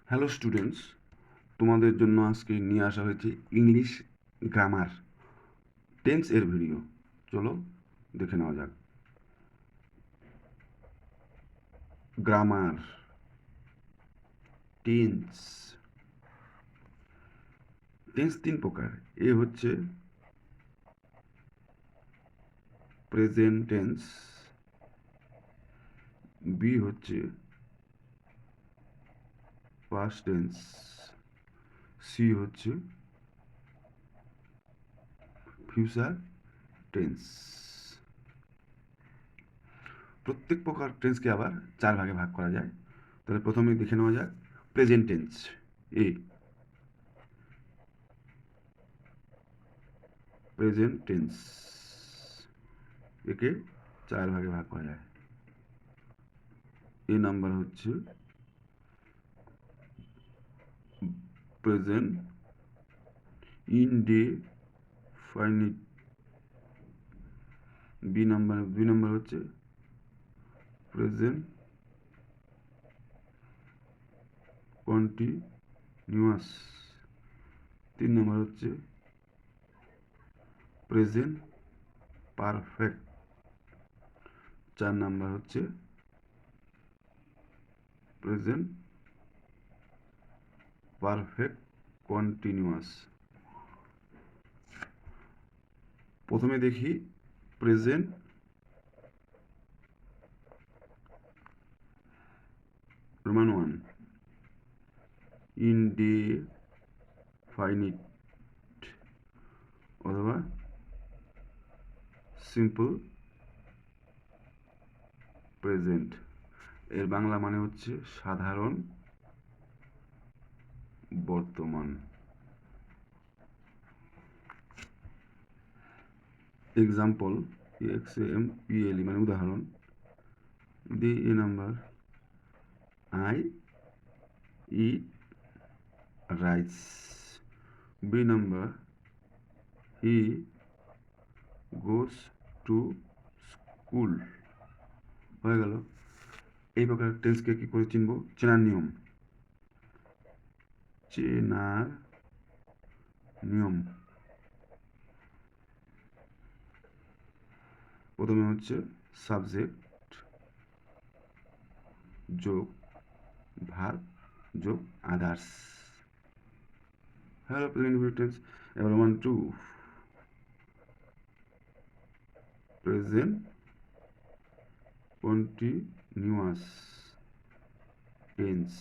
Hello students, তোমাদের জন্য আজকে নিয়ে আসা হয়েছে ইংলিশ গ্রামার টেন্স এর ভিডিও। চলো দেখে নেওয়া যাক। গ্রামার টেন্স টেন্স তিন প্রকার। এ হচ্ছে প্রেজেন্ট টেন্স, বি হচ্ছে পাস্ট টেন্স, সি হচ্ছে ফিউচার টেন্স। প্রত্যেক প্রকার টেন্সকে আবার চার ভাগে ভাগ করা যায়। তাহলে প্রথমে দেখে নেওয়া যাক প্রেজেন্ট টেন্স। প্রেজেন্ট টেন্স একে চার ভাগে ভাগ করা যায়। এ নাম্বার হচ্ছে প্রেজেন্ট ইনডেফিনিট, দুই নাম্বার হচ্ছে প্রেজেন্ট কন্টিনিউয়াস, তিন নাম্বার হচ্ছে প্রেজেন্ট পারফেক্ট, চার নাম্বার হচ্ছে প্রেজেন্ট পারফেক্ট কন্টিনিউয়াস। প্রথমে দেখি প্রেজেন্ট রোমান ওয়ান, ইনডেফিনিট অথবা সিম্পল প্রেজেন্ট। এর বাংলা মানে হচ্ছে সাধারণ বর্তমান। এক্সাম্পল এক্সাম্পল মানে উদাহরণ। The A number I eat rice, B number he goes to school. হয়ে গেল। এই প্রকার টেন্সকে কি করে চিনব? চেনার নিয়ম। প্রথমে হচ্ছে সাবজেক্ট যোগ ভার্ব যোগ আদার্স। Hello present tense. এবার 1 2 প্রেজেন্ট কন্টিনিউয়াস টেন্স,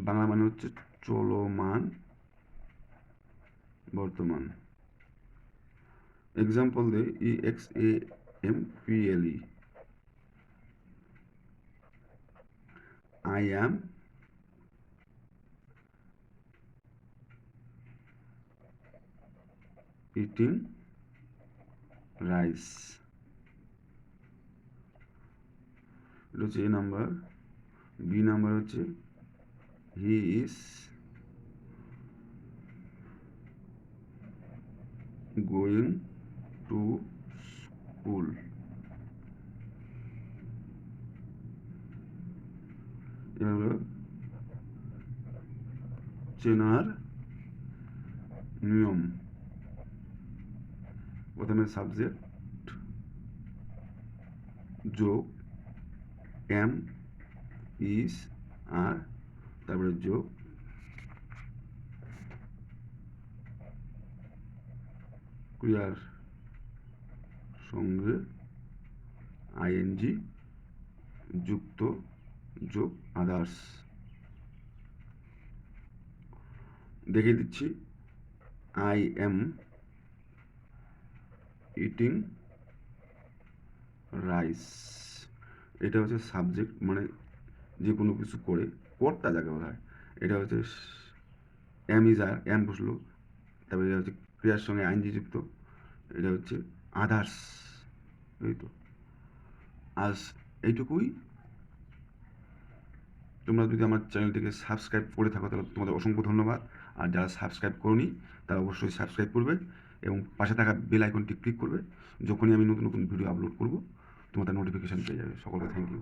বাংলা মানে হচ্ছে চলমান বর্তমান। এক্সাম্পল দে EXAMPLE, I am eating rice, এটা হচ্ছে এ নাম্বার। বি নাম্বার হচ্ছে he is going to school. এবার চেনার নিয়ম। প্রথমে সাবজেক্ট যোগ এম ইজ আর, তারপরে যোগ ক্রিয়ার সঙ্গে আইএনজি যুক্ত যোগ আদার্স। দেখিয়ে দিচ্ছি। আই এম ইটিং রাইস, এটা হচ্ছে সাবজেক্ট, মানে যে কোনো কিছু করে কর্তা যাকে বলা হয়। এটা হচ্ছে এম ইজ আর, এম বসলো, তারপরে এটা হচ্ছে ক্রিয়ার সঙ্গে আইনজি যুক্ত, এটা হচ্ছে আদার্স। এই তো আজ এইটুকুই। তোমরা যদি আমার চ্যানেলটিকে সাবস্ক্রাইব করে থাকো তাহলে তোমাদের অসংখ্য ধন্যবাদ। আর যারা সাবস্ক্রাইব করোনি তারা অবশ্যই সাবস্ক্রাইব করবে এবং পাশে থাকা বেল আইকনটি ক্লিক করবে। যখনই আমি নতুন নতুন ভিডিও আপলোড করব তোমাদের নোটিফিকেশান পেয়ে যাবে। সকলকে থ্যাংক ইউ।